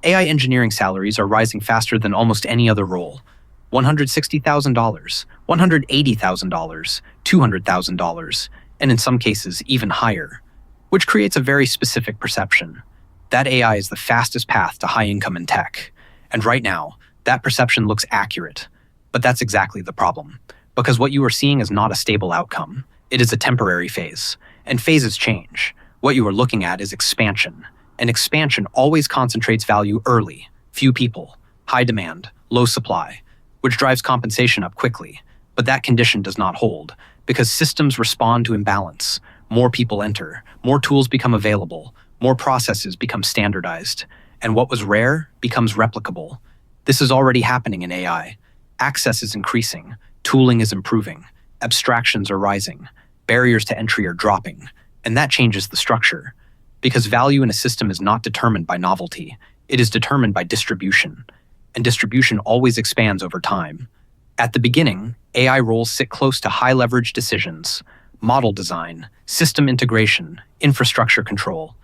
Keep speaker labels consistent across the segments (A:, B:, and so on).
A: AI engineering salaries are rising faster than almost any other role. $160,000, $180,000, $200,000, and in some cases even higher, which creates a very specific perception. That AI is the fastest path to high income in tech. And right now, that perception looks accurate. But that's exactly the problem. Because what you are seeing is not a stable outcome. It is a temporary phase. And phases change. What you are looking at is expansion. And expansion always concentrates value early. Few people, high demand, low supply, which drives compensation up quickly. But that condition does not hold, because systems respond to imbalance. More people enter, more tools become available, more processes become standardized, and what was rare becomes replicable. This is already happening in AI. Access is increasing, tooling is improving, abstractions are rising, barriers to entry are dropping, and that changes the structure. Because value in a system is not determined by novelty, it is determined by distribution. And distribution always expands over time. At the beginning, AI roles sit close to high-leverage decisions, model design, system integration, infrastructure control.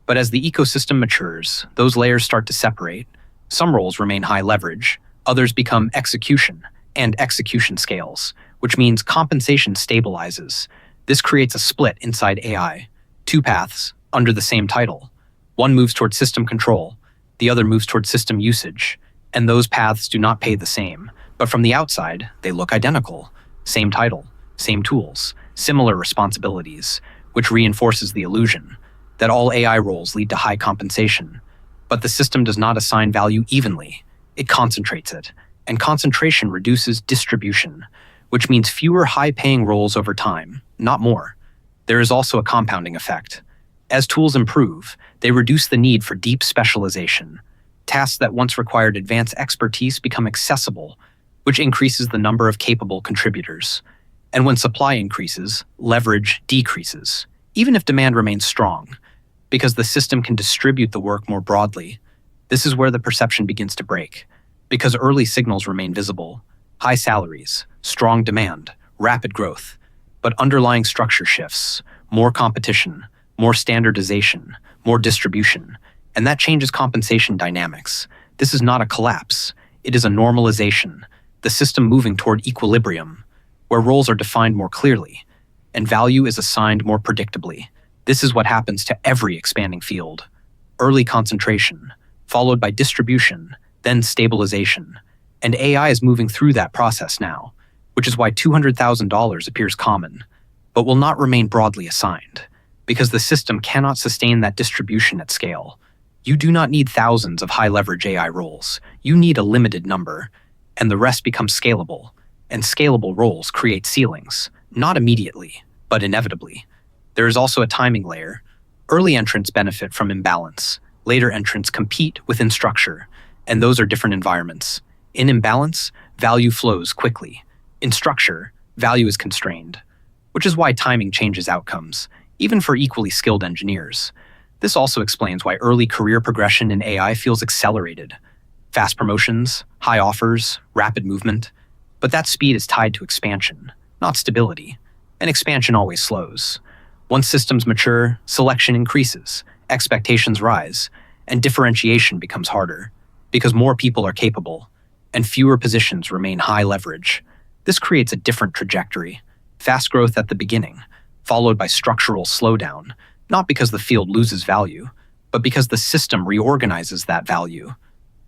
A: But as the ecosystem matures, those layers start to separate. Some roles remain high-leverage, others become execution, and execution scales, which means compensation stabilizes. This creates a split inside AI. Two paths, under the same title. One moves toward system control, the other moves toward system usage, and those paths do not pay the same. But from the outside, they look identical. Same title, same tools, similar responsibilities, which reinforces the illusion that all AI roles lead to high compensation. But the system does not assign value evenly. It concentrates it, and concentration reduces distribution, which means fewer high-paying roles over time, not more. There is also a compounding effect. As tools improve, they reduce the need for deep specialization. Tasks that once required advanced expertise become accessible, which increases the number of capable contributors. And when supply increases, leverage decreases, even if demand remains strong, because the system can distribute the work more broadly. This is where the perception begins to break, because early signals remain visible: high salaries, strong demand, rapid growth. But underlying structure shifts, more competition, more standardization, more distribution, and that changes compensation dynamics. This is not a collapse, it is a normalization, the system moving toward equilibrium, where roles are defined more clearly, and value is assigned more predictably. This is what happens to every expanding field. Early concentration, followed by distribution, then stabilization, and AI is moving through that process now, which is why $200,000 appears common, but will not remain broadly assigned, because the system cannot sustain that distribution at scale. You do not need thousands of high-leverage AI roles. You need a limited number, and the rest becomes scalable. And scalable roles create ceilings, not immediately, but inevitably. There is also a timing layer. Early entrants benefit from imbalance. Later entrants compete within structure, and those are different environments. In imbalance, value flows quickly. In structure, value is constrained, which is why timing changes outcomes, even for equally skilled engineers. This also explains why early career progression in AI feels accelerated. Fast promotions, high offers, rapid movement. But that speed is tied to expansion, not stability. And expansion always slows. Once systems mature, selection increases, expectations rise, and differentiation becomes harder, because more people are capable, and fewer positions remain high leverage. This creates a different trajectory. Fast growth at the beginning, followed by structural slowdown, not because the field loses value, but because the system reorganizes that value.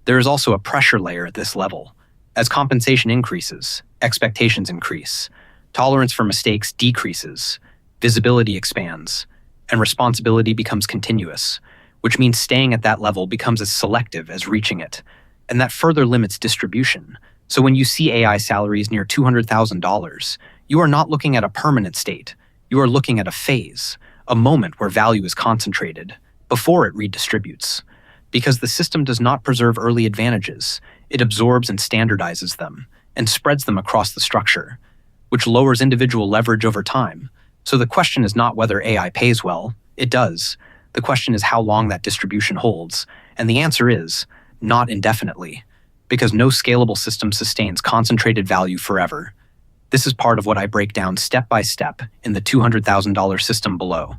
A: There is also a pressure layer at this level. As compensation increases, expectations increase, tolerance for mistakes decreases, visibility expands, and responsibility becomes continuous, which means staying at that level becomes as selective as reaching it, and that further limits distribution. So when you see AI salaries near $200,000, you are not looking at a permanent state. You are looking at a phase, a moment where value is concentrated, before it redistributes. Because the system does not preserve early advantages, it absorbs and standardizes them, and spreads them across the structure, which lowers individual leverage over time. So the question is not whether AI pays well, it does. The question is how long that distribution holds, and the answer is not indefinitely, because no scalable system sustains concentrated value forever. This is part of what I break down step by step in the $200,000 system below.